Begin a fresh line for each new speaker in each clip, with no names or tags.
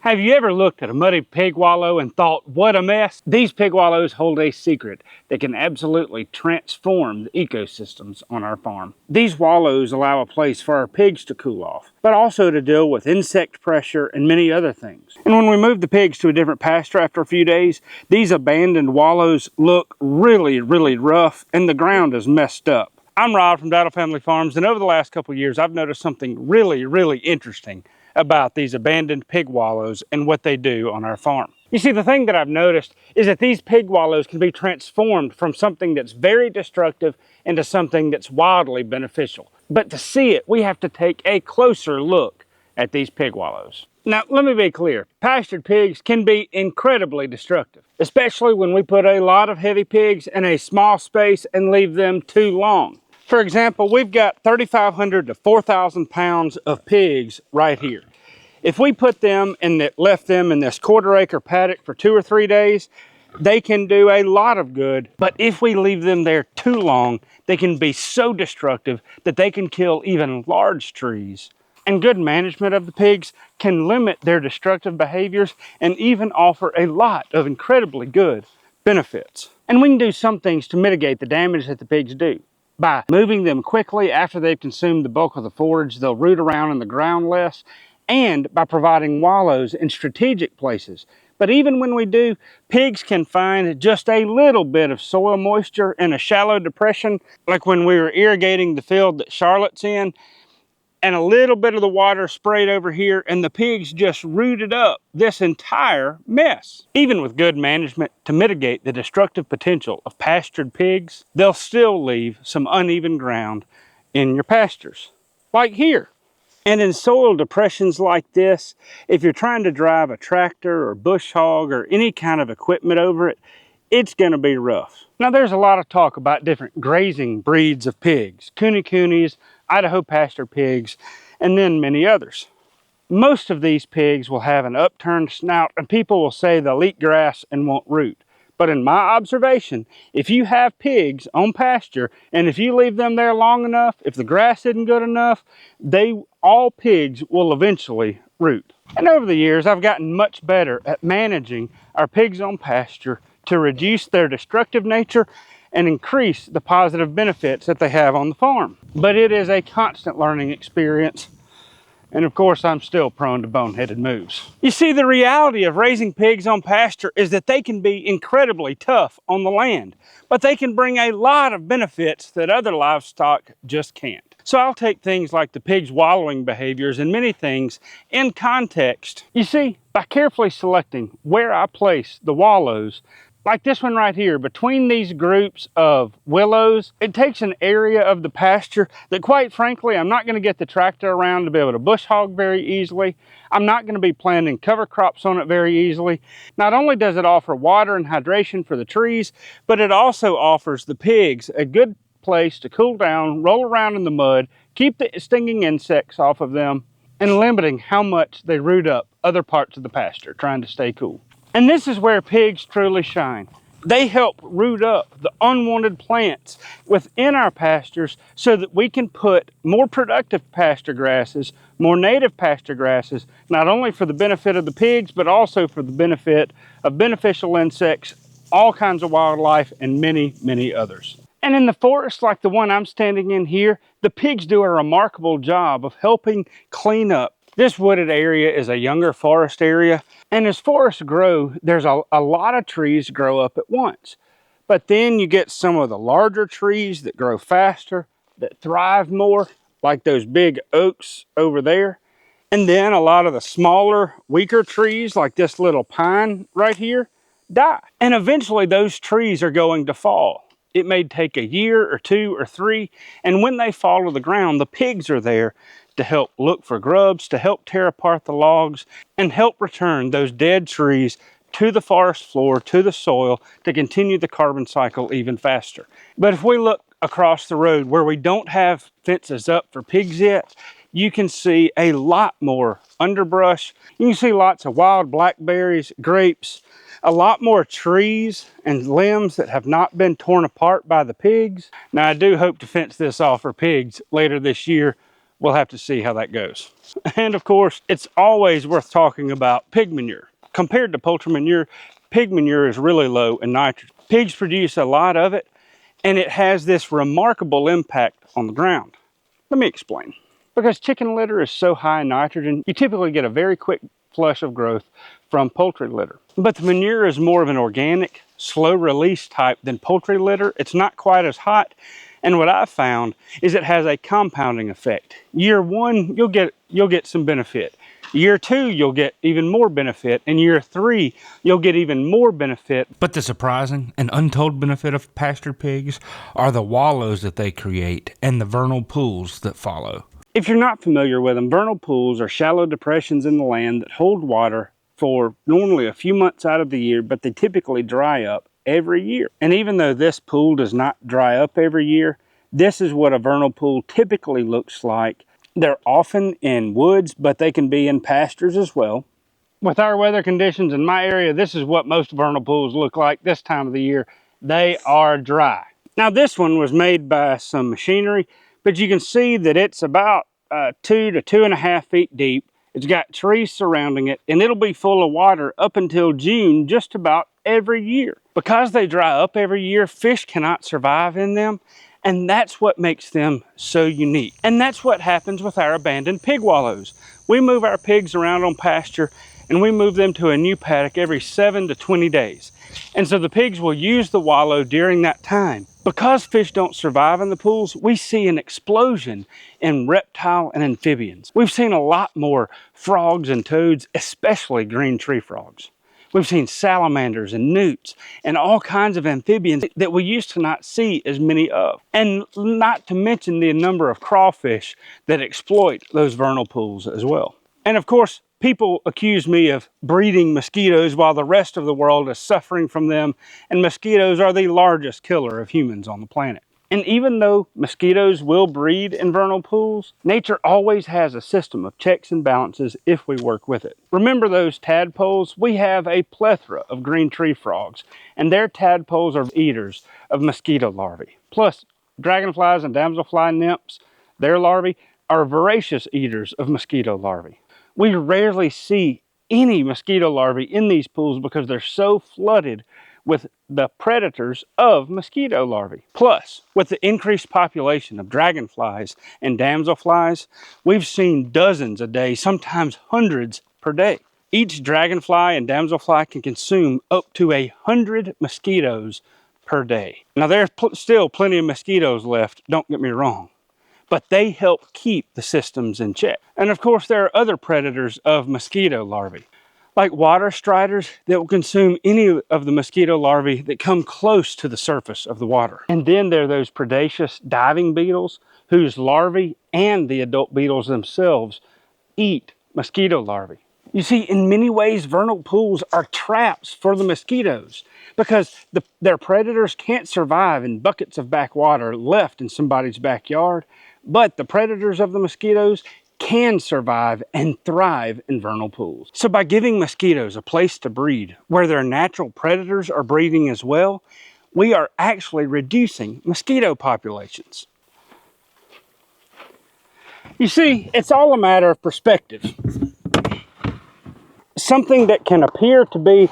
Have you ever looked at a muddy pig wallow and thought, what a mess? These pig wallows hold a secret that can absolutely transform the ecosystems on our farm. These wallows allow a place for our pigs to cool off, but also to deal with insect pressure and many other things. And when we move the pigs to a different pasture after a few days, these abandoned wallows look really rough and the ground is messed up. I'm Rod from Dowdle Family Farms, and over the last couple of years, I've noticed something really interesting about these abandoned pig wallows and what they do on our farm. You see, the thing that I've noticed is that these pig wallows can be transformed from something that's very destructive into something that's wildly beneficial. But to see it, we have to take a closer look at these pig wallows. Now, let me be clear. Pastured pigs can be incredibly destructive, especially when we put a lot of heavy pigs in a small space and leave them too long. For example, we've got 3,500 to 4,000 pounds of pigs right here. If we put them and left them in this quarter-acre paddock for 2 or 3 days, they can do a lot of good. But if we leave them there too long, they can be so destructive that they can kill even large trees. And good management of the pigs can limit their destructive behaviors and even offer a lot of incredibly good benefits. And we can do some things to mitigate the damage that the pigs do. By moving them quickly after they've consumed the bulk of the forage, they'll root around in the ground less, and by providing wallows in strategic places. But even when we do, pigs can find just a little bit of soil moisture in a shallow depression, like when we were irrigating the field that Charlotte's in, and a little bit of the water sprayed over here, and the pigs just rooted up this entire mess. Even with good management to mitigate the destructive potential of pastured pigs, they'll still leave some uneven ground in your pastures, like here. And in soil depressions like this, if you're trying to drive a tractor or bush hog or any kind of equipment over it, it's going to be rough. Now, there's a lot of talk about different grazing breeds of pigs, coonies, Idaho pasture pigs, and then many others. Most of these pigs will have an upturned snout, and people will say they'll eat grass and won't root. But in my observation, if you have pigs on pasture, and if you leave them there long enough, if the grass isn't good enough, all pigs will eventually root. And over the years, I've gotten much better at managing our pigs on pasture to reduce their destructive nature and increase the positive benefits that they have on the farm. But it is a constant learning experience. And of course, I'm still prone to boneheaded moves. You see, the reality of raising pigs on pasture is that they can be incredibly tough on the land, but they can bring a lot of benefits that other livestock just can't. So I'll take things like the pig's wallowing behaviors and many things in context. You see, by carefully selecting where I place the wallows, like this one right here, between these groups of willows, it takes an area of the pasture that, quite frankly, I'm not going to get the tractor around to be able to bush hog very easily. I'm not going to be planting cover crops on it very easily. Not only does it offer water and hydration for the trees, but it also offers the pigs a good place to cool down, roll around in the mud, keep the stinging insects off of them, and limiting how much they root up other parts of the pasture, trying to stay cool. And this is where pigs truly shine. They help root up the unwanted plants within our pastures so that we can put more productive pasture grasses, more native pasture grasses, not only for the benefit of the pigs, but also for the benefit of beneficial insects, all kinds of wildlife, and many others. And in the forest like the one I'm standing in here, the pigs do a remarkable job of helping clean up. This wooded area is a younger forest area, and as forests grow, there's a lot of trees grow up at once. But then you get some of the larger trees that grow faster, that thrive more, like those big oaks over there. And then a lot of the smaller, weaker trees, like this little pine right here, die. And eventually those trees are going to fall. It may take a year or 2 or 3, and when they fall to the ground, the pigs are there to help look for grubs, to help tear apart the logs, and help return those dead trees to the forest floor, to the soil, to continue the carbon cycle even faster. But if we look across the road where we don't have fences up for pigs yet, you can see a lot more underbrush. You can see lots of wild blackberries, grapes, a lot more trees and limbs that have not been torn apart by the pigs. Now, I do hope to fence this off for pigs later this year We'll have to see how that goes. And of course, it's always worth talking about pig manure. Compared to poultry manure, pig manure is really low in nitrogen. Pigs produce a lot of it, and it has this remarkable impact on the ground. Let me explain. Because chicken litter is so high in nitrogen, you typically get a very quick flush of growth from poultry litter. But the manure is more of an organic, slow release type than poultry litter. It's not quite as hot. And what I've found is it has a compounding effect. Year one, you'll get some benefit. Year two, you'll get even more benefit. And year three, you'll get even more benefit.
But the surprising and untold benefit of pasture pigs are the wallows that they create and the vernal pools that follow.
If you're not familiar with them, vernal pools are shallow depressions in the land that hold water for normally a few months out of the year, but they typically dry up every year. And even though this pool does not dry up every year, this is what a vernal pool typically looks like. They're often in woods, but they can be in pastures as well. With our weather conditions in my area, this is what most vernal pools look like this time of the year. They are dry. Now this one was made by some machinery, but you can see that it's about 2 to 2.5 feet deep. It's got trees surrounding it, and it'll be full of water up until June just about every year. Because they dry up every year, fish cannot survive in them, and that's what makes them so unique. And that's what happens with our abandoned pig wallows. We move our pigs around on pasture, and we move them to a new paddock every 7 to 20 days. And so the pigs will use the wallow during that time. Because fish don't survive in the pools, we see an explosion in reptile and amphibians. We've seen a lot more frogs and toads, especially green tree frogs. We've seen salamanders and newts and all kinds of amphibians that we used to not see as many of. And not to mention the number of crawfish that exploit those vernal pools as well. And of course, people accuse me of breeding mosquitoes while the rest of the world is suffering from them, and mosquitoes are the largest killer of humans on the planet. And even though mosquitoes will breed in vernal pools, nature always has a system of checks and balances if we work with it. Remember those tadpoles? We have a plethora of green tree frogs, and their tadpoles are eaters of mosquito larvae. Plus, dragonflies and damselfly nymphs, their larvae, are voracious eaters of mosquito larvae. We rarely see any mosquito larvae in these pools because they're so flooded with the predators of mosquito larvae. Plus, with the increased population of dragonflies and damselflies, we've seen dozens a day, sometimes hundreds per day. Each dragonfly and damselfly can consume up to 100 mosquitoes per day. Now there's still plenty of mosquitoes left, don't get me wrong, but they help keep the systems in check. And of course, there are other predators of mosquito larvae, like water striders that will consume any of the mosquito larvae that come close to the surface of the water. And then there are those predaceous diving beetles whose larvae and the adult beetles themselves eat mosquito larvae. You see, in many ways, vernal pools are traps for the mosquitoes because their predators can't survive in buckets of backwater left in somebody's backyard, but the predators of the mosquitoes can survive and thrive in vernal pools. So by giving mosquitoes a place to breed where their natural predators are breeding as well, we are actually reducing mosquito populations. You see, it's all a matter of perspective. Something that can appear to be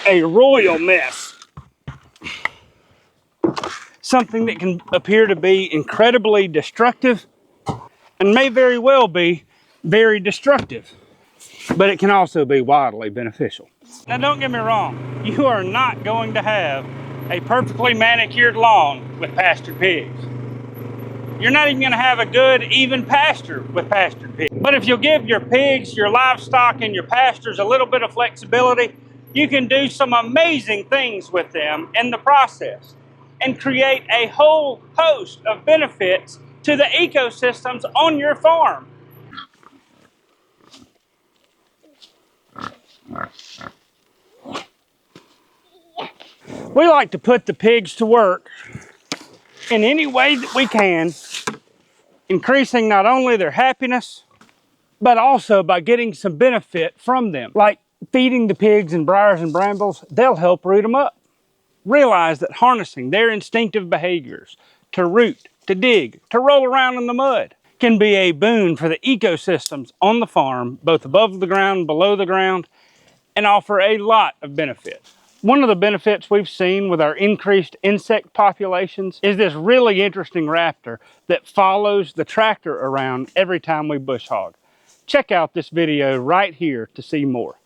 a royal mess, something that can appear to be incredibly destructive and may very well be very destructive, but it can also be wildly beneficial. Now don't get me wrong, you are not going to have a perfectly manicured lawn with pastured pigs. You're not even going to have a good, even pasture with pastured pigs. But if you'll give your pigs, your livestock, and your pastures a little bit of flexibility, you can do some amazing things with them in the process and create a whole host of benefits to the ecosystems on your farm. We like to put the pigs to work in any way that we can, increasing not only their happiness, but also by getting some benefit from them. Like feeding the pigs in briars and brambles, they'll help root them up. Realize that harnessing their instinctive behaviors to root, to dig, to roll around in the mud can be a boon for the ecosystems on the farm, both above the ground, below the ground, and offer a lot of benefits. One of the benefits we've seen with our increased insect populations is this really interesting raptor that follows the tractor around every time we bush hog. Check out this video right here to see more.